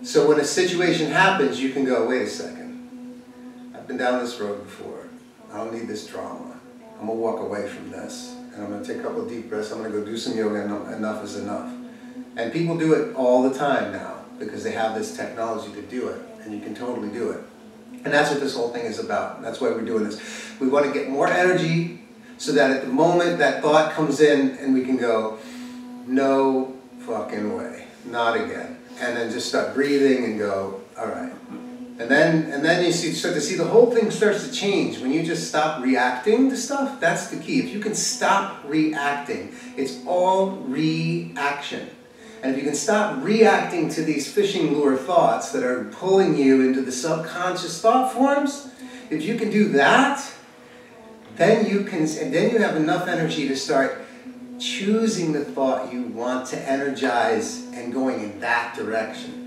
So when a situation happens, you can go, wait a second. I've been down this road before. I don't need this drama. I'm going to walk away from this. And I'm going to take a couple of deep breaths. I'm going to go do some yoga, and enough is enough. And people do it all the time now because they have this technology to do it. And you can totally do it. And that's what this whole thing is about. That's why we're doing this. We want to get more energy so that at the moment that thought comes in and we can go, no fucking way, not again. And then just start breathing and go, all right. And then you start to see the whole thing starts to change. When you just stop reacting to stuff, that's the key. If you can stop reacting, it's all reaction. And if you can stop reacting to these fishing lure thoughts that are pulling you into the subconscious thought forms, if you can do that, then you have enough energy to start choosing the thought you want to energize and going in that direction.